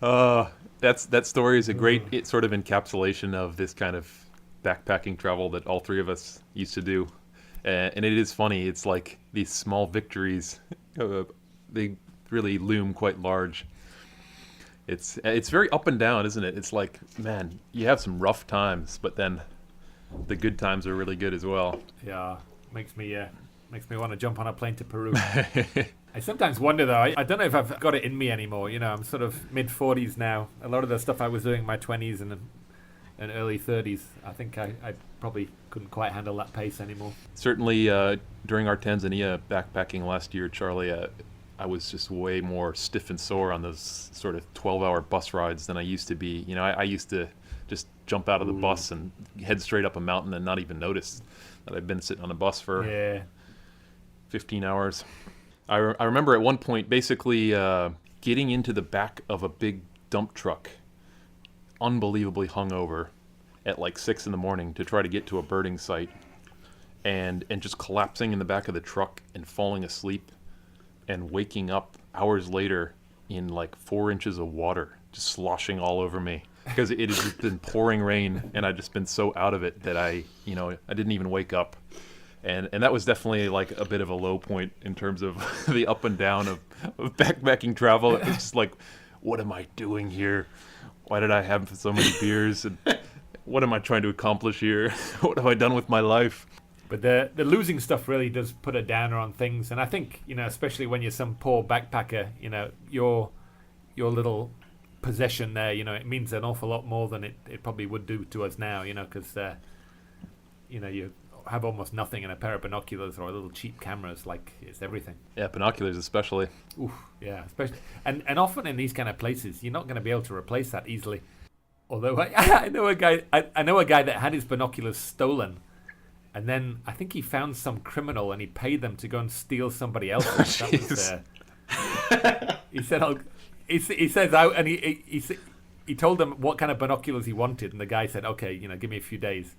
That story is a great sort of encapsulation of this kind of backpacking travel that all three of us used to do. And it is funny. It's like these small victories, they really loom quite large. It's very up and down, isn't it? It's like, man, you have some rough times, but then the good times are really good as well. Yeah, makes me want to jump on a plane to Peru. I sometimes wonder, though, I don't know if I've got it in me anymore. You know, I'm sort of mid-40s now. A lot of the stuff I was doing in my 20s and early 30s, I think I probably couldn't quite handle that pace anymore. Certainly, during our Tanzania backpacking last year, Charlie, I was just way more stiff and sore on those sort of 12-hour bus rides than I used to be. You know, I used to just jump out of the bus and head straight up a mountain and not even notice that I'd been sitting on a bus for 15 hours. I remember at one point basically getting into the back of a big dump truck, unbelievably hungover, at like 6 a.m. to try to get to a birding site, and just collapsing in the back of the truck and falling asleep, and waking up hours later in like 4 inches of water just sloshing all over me because it had just been pouring rain, and I'd just been so out of it that I didn't even wake up. And that was definitely like a bit of a low point in terms of the up and down of backpacking travel. It was just like, what am I doing here? Why did I have so many beers? And what am I trying to accomplish here? What have I done with my life? But the losing stuff really does put a downer on things. And I think, especially when you're some poor backpacker, your little possession there, it means an awful lot more than it probably would do to us now, because, you have almost nothing in a pair of binoculars or a little cheap cameras. Like, it's everything. Yeah, binoculars especially. Oof, yeah, especially. And often in these kind of places, you're not going to be able to replace that easily. Although I know a guy that had his binoculars stolen, and then I think he found some criminal and he paid them to go and steal somebody else's. That was, he said, he says out, and he told them what kind of binoculars he wanted, and the guy said, okay, give me a few days.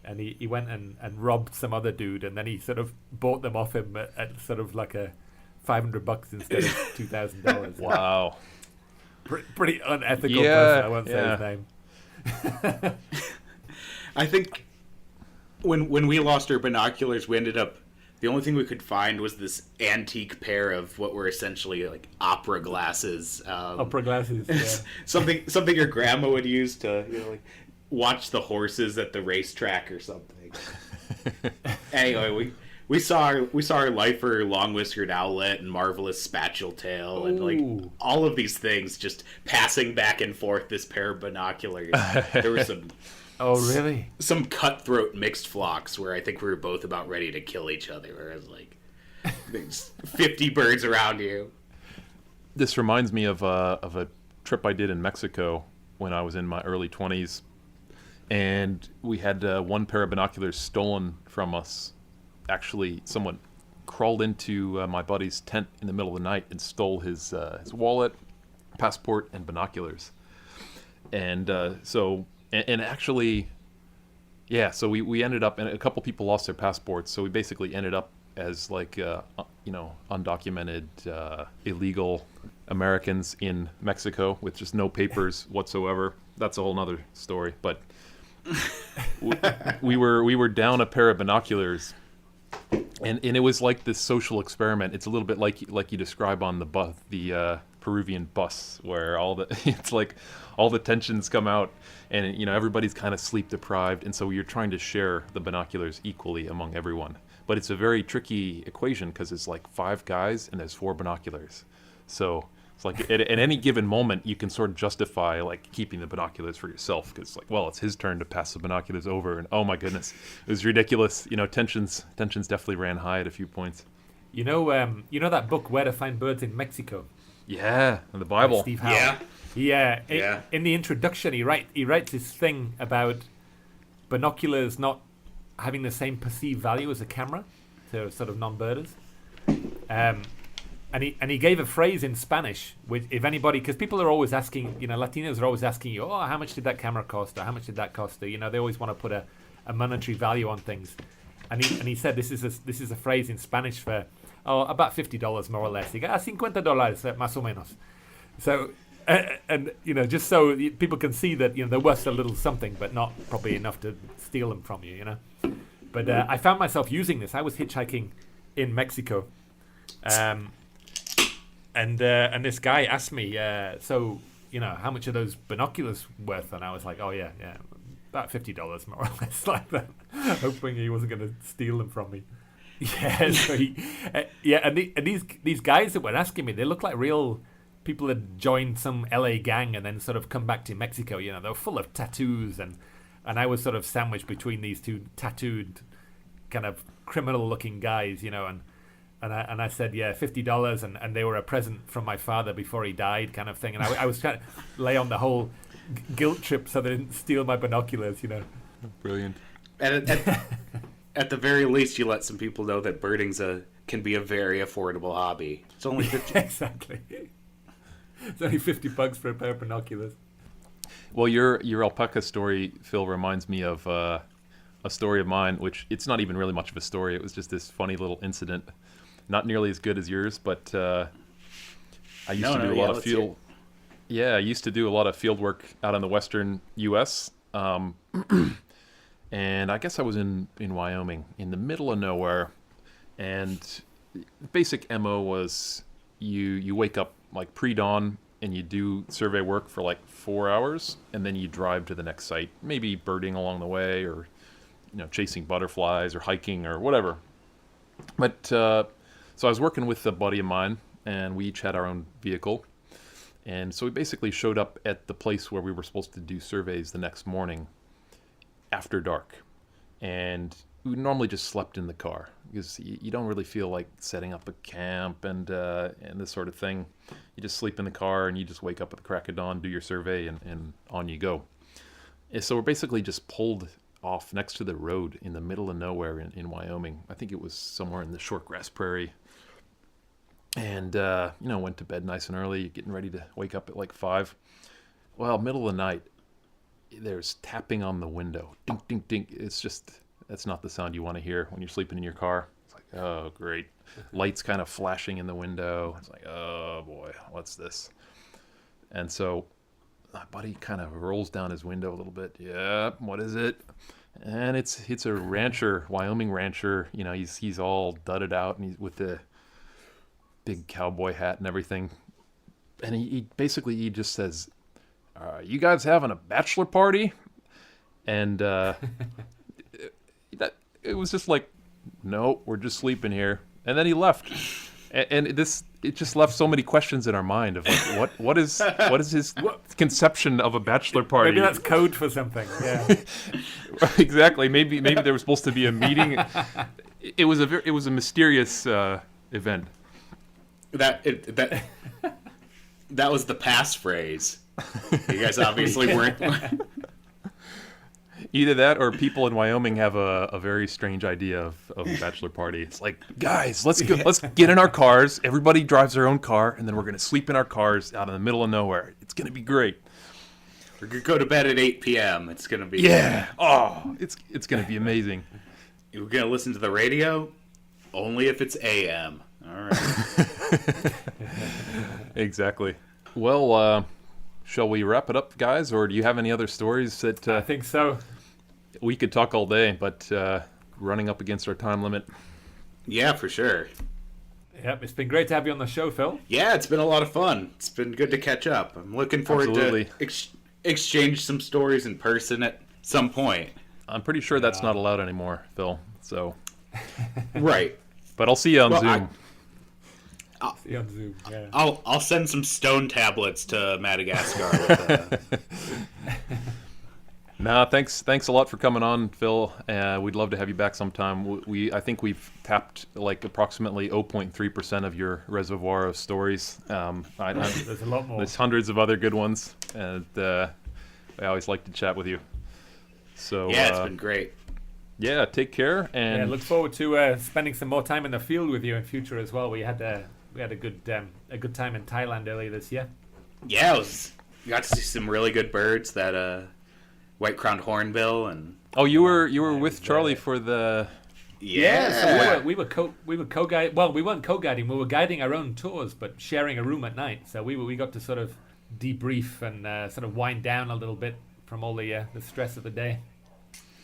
And he went and robbed some other dude, and then he sort of bought them off him at sort of like a $500 instead of $2,000. Wow. Pretty unethical person. I won't say his name. I think when we lost our binoculars, we ended up, the only thing we could find was this antique pair of what were essentially like opera glasses. Opera glasses, yeah. something your grandma would use to watch the horses at the racetrack or something. Anyway, we saw our lifer long-whiskered owlet and marvelous spatule tail and all of these things just passing back and forth this pair of binoculars. There were some really? Some cutthroat mixed flocks where I think we were both about ready to kill each other, where it was like there's 50 birds around you. This reminds me of a trip I did in Mexico when I was in my early 20s. And we had one pair of binoculars stolen from us. Actually, someone crawled into my buddy's tent in the middle of the night and stole his wallet, passport, and binoculars. And so we ended up, and a couple people lost their passports. So we basically ended up as like undocumented, illegal Americans in Mexico with just no papers whatsoever. That's a whole nother story, but. we were down a pair of binoculars, and it was like this social experiment. It's a little bit like you describe on the Peruvian bus, where it's like all the tensions come out, and everybody's kind of sleep deprived, and so you're trying to share the binoculars equally among everyone. But it's a very tricky equation because it's like 5 guys and there's 4 binoculars, so. It's like at any given moment, you can sort of justify like keeping the binoculars for yourself because it's his turn to pass the binoculars over, and oh my goodness, it was ridiculous. Tensions definitely ran high at a few points. You know that book Where to Find Birds in Mexico? Yeah, the Bible. Steve Howell. In the introduction, he writes this thing about binoculars not having the same perceived value as a camera to sort of non-birders. And he gave a phrase in Spanish, which if anybody, because people are always asking, Latinos are always asking you, oh, how much did that camera cost, or how much did that cost? Or, they always want to put a monetary value on things. And he said this is a phrase in Spanish for about $50 more or less. He goes, $50 más o menos. So and just so people can see that they're worth a little something, but not probably enough to steal them from you. But I found myself using this. I was hitchhiking in Mexico. And this guy asked me, so how much are those binoculars worth? And I was like, oh yeah, about $50 more or less, like that, hoping he wasn't going to steal them from me. Yeah, so and these guys that were asking me, they look like real people that joined some LA gang and then sort of come back to Mexico. They were full of tattoos, and I was sort of sandwiched between these two tattooed, kind of criminal-looking guys, And I said, yeah, $50, and they were a present from my father before he died, kind of thing. And I was trying to lay on the whole guilt trip so they didn't steal my binoculars, Brilliant. And at the very least, you let some people know that birding's can be a very affordable hobby. It's only 50. Exactly. It's only $50 for a pair of binoculars. Well, your alpaca story, Phil, reminds me of a story of mine, which it's not even really much of a story. It was just this funny little incident. Not nearly as good as yours, but I used to do a lot of field. Yeah, I used to do a lot of field work out in the western U.S. And I guess I was in Wyoming, in the middle of nowhere. And the basic MO was you wake up like pre-dawn and you do survey work for like 4 hours, and then you drive to the next site, maybe birding along the way, or chasing butterflies, or hiking, or whatever. But so I was working with a buddy of mine, and we each had our own vehicle. And so we basically showed up at the place where we were supposed to do surveys the next morning after dark. And we normally just slept in the car, because you don't really feel like setting up a camp and this sort of thing. You just sleep in the car, and you just wake up at the crack of dawn, do your survey, and on you go. And so we're basically just pulled off next to the road in the middle of nowhere in Wyoming. I think it was somewhere in the shortgrass prairie. And, went to bed nice and early, getting ready to wake up at like 5. Well, middle of the night, there's tapping on the window. Dink, dink, dink. That's not the sound you want to hear when you're sleeping in your car. It's like, oh, great. Lights kind of flashing in the window. It's like, oh, boy, what's this? And so my buddy kind of rolls down his window a little bit. Yeah, what is it? And it's a rancher, Wyoming rancher. He's all dudded out, and he's with the big cowboy hat and everything. And he basically just says, you guys having a bachelor party? And it was just like, no, we're just sleeping here. And then he left. And it just left so many questions in our mind of like, what is his conception of a bachelor party? Maybe that's code for something. Yeah. Exactly. Maybe there was supposed to be a meeting. It was a mysterious event. That was the passphrase. You guys obviously weren't. Either that, or people in Wyoming have a very strange idea of a bachelor party. It's like, guys, let's go. Let's get in our cars. Everybody drives their own car, and then we're gonna sleep in our cars out in the middle of nowhere. It's gonna be great. We're gonna go to bed at 8 p.m. It's gonna be it's gonna be amazing. You're gonna listen to the radio only if it's AM. All right. Exactly. Well, shall we wrap it up, guys, or do you have any other stories that? I think so. We could talk all day, but running up against our time limit. Yeah, for sure. Yep, it's been great to have you on the show, Phil. Yeah, it's been a lot of fun. It's been good to catch up. I'm looking forward to exchange some stories in person at some point. I'm pretty sure that's not allowed anymore, Phil. So. Right. But I'll see you on Zoom. See you on Zoom. Yeah. I'll send some stone tablets to Madagascar. Nah, thanks a lot for coming on, Phil. We'd love to have you back sometime. I think we've tapped like approximately 0.3% of your reservoir of stories. There's a lot more. There's hundreds of other good ones, and I always like to chat with you. So yeah, it's been great. Yeah, take care, and Yeah, look forward to spending some more time in the field with you in future as well. We had a good time in Thailand earlier this year. Yeah, we got to see some really good birds. That white-crowned hornbill and oh, you were it with was, Charlie for the. So we were co-guiding. Well, we weren't co-guiding. We were guiding our own tours, but sharing a room at night. So we got to sort of debrief and sort of wind down a little bit from all the stress of the day.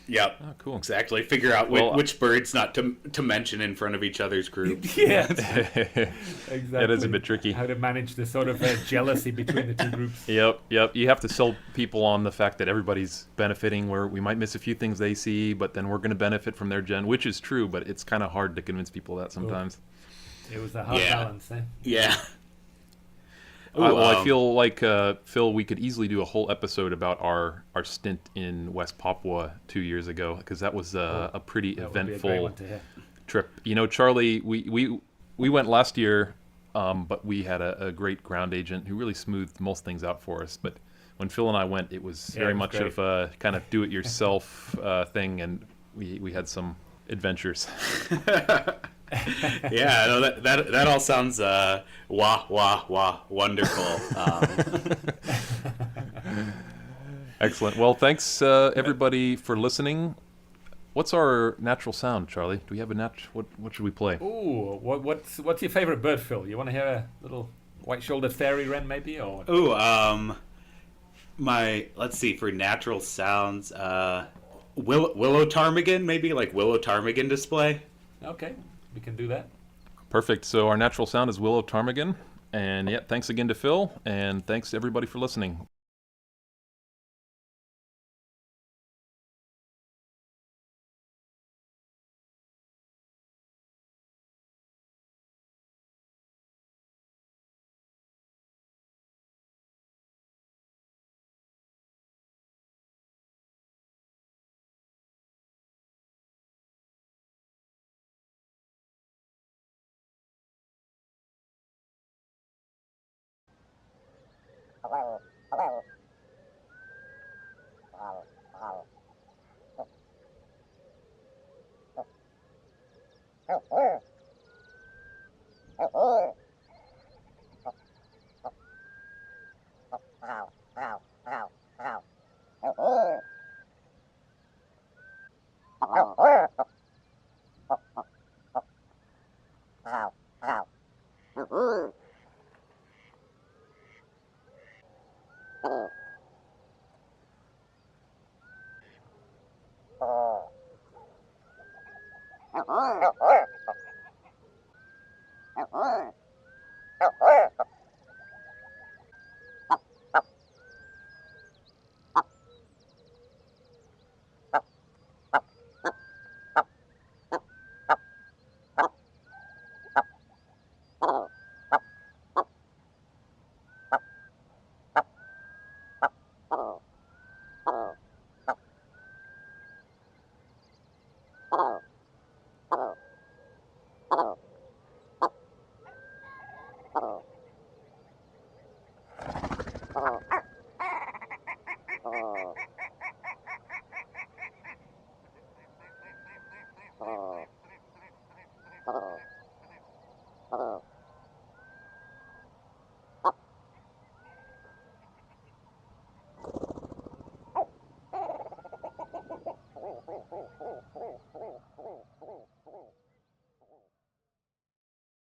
Yep. Oh, cool. Exactly. Figure out which birds not to mention in front of each other's groups. Yeah, exactly. That is a bit tricky. How to manage the sort of jealousy between the two groups. Yep. You have to sell people on the fact that everybody's benefiting, where we might miss a few things they see, but then we're going to benefit from their gen, which is true, but it's kind of hard to convince people that sometimes. It was a hard balance, eh? Yeah. Well, I feel like, Phil, we could easily do a whole episode about our stint in West Papua 2 years ago, because that was a pretty eventful trip. You know, Charlie, we went last year, but we had a great ground agent who really smoothed most things out for us. But when Phil and I went, it was very much great. of a kind of do-it-yourself thing, and we had some adventures. Yeah, no, that all sounds wonderful. Excellent. Well, thanks everybody for listening. What's our natural sound, Charlie? Do we have a what should we play? Ooh, what's your favorite bird, Phil? You want to hear a little white-shouldered fairy wren, maybe, or? Ooh, let's see, for natural sounds, Willow Ptarmigan, maybe, like Willow Ptarmigan display. Okay, we can do that. Perfect. So our natural sound is Willow Ptarmigan. And yeah, thanks again to Phil, and thanks to everybody for listening. Oh.